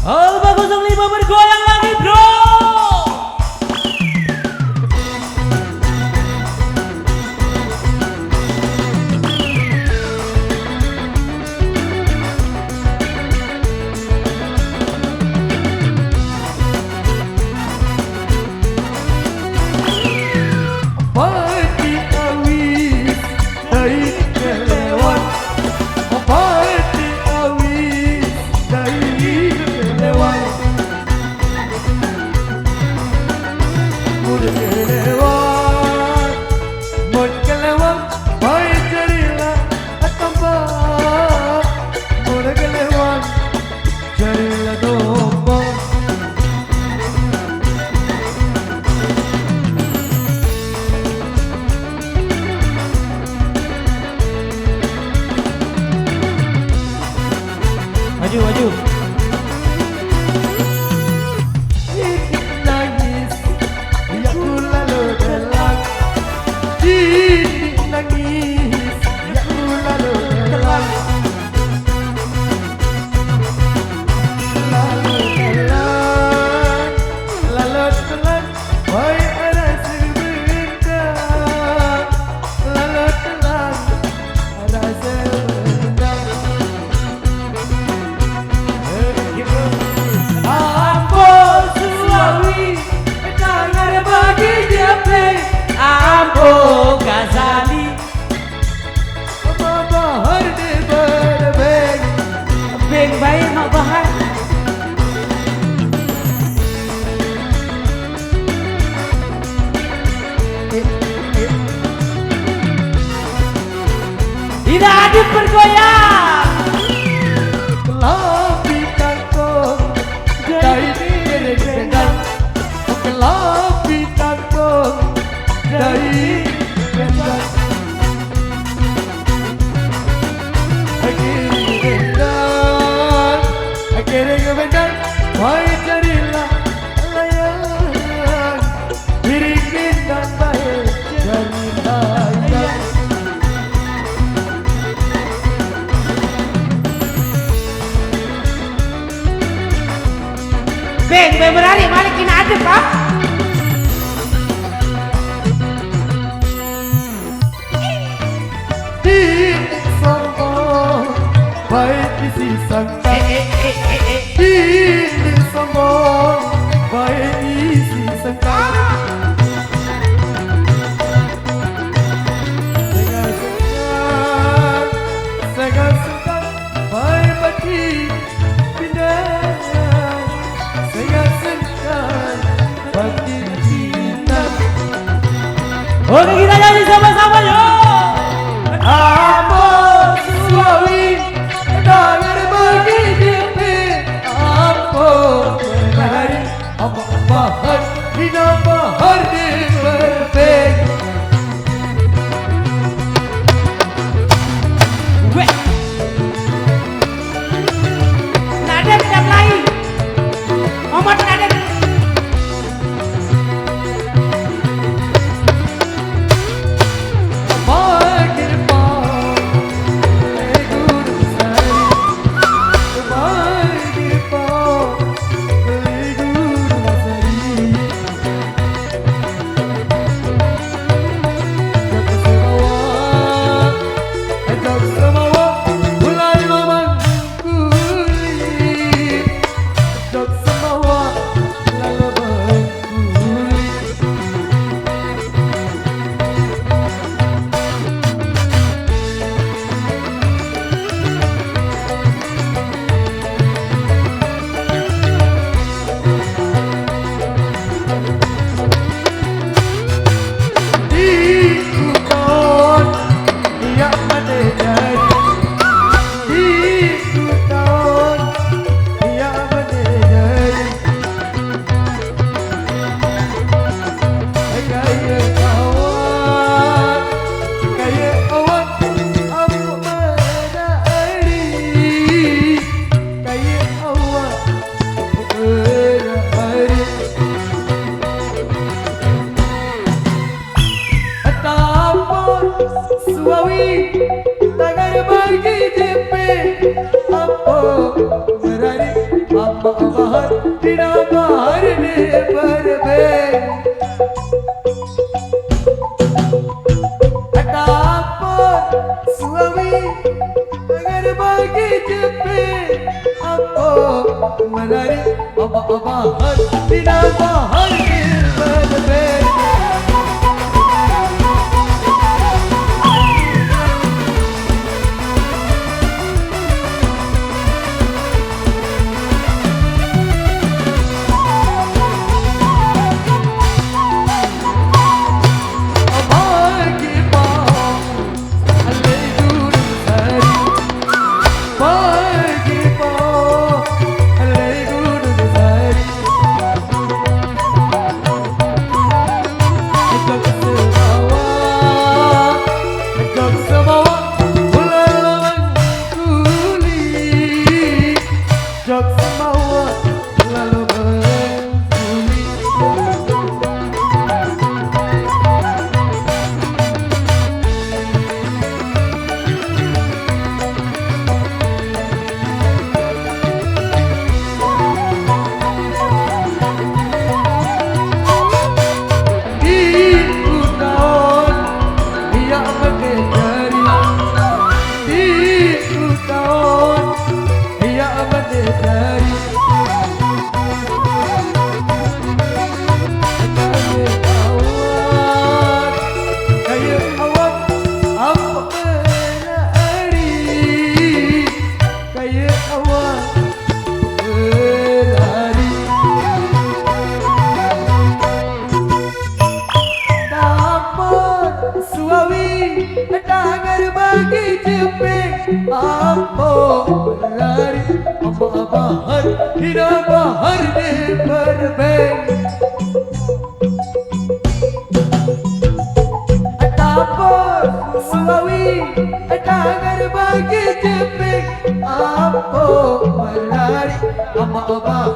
Alba 05 bergoyang lagi bro. Maju, maju. Nangis, ya ku lalu telan. Nangis, ya ku lalu telan. Lalu telan, lalu telan. Wahai ada sebentar. Lalu telan, ada sebentar. Ambo Ghazali Bahar de berbeng Beng baik mak bahar. Tidak adil bergoyang. Kelapi kangkung dari bendang. Kelapi kangkung dari bendang. Akhirnya bendang. Wahai carilah layang. Diri bintang baik dari layang. Beng berani balik kena adil pak. Sombong baik isi sangka. Ini sombong baik isi sangka. Segar-segar baik bagi pindah. Segar-segar bagi pindah. Oke kita nyanyi sama-sama yuk. Ambo Sulawesi dengar begini Ambo menari Ambo bahar Dina bahar di berbeng. Nadem tidak lain. Momot nadem. menari abah-abahan dinabahan berbeda. Ambo lari abah-abahan dinabahan berbeng. Tapos Sulawi tangan bagi jepit. Ambo lari abah-abahan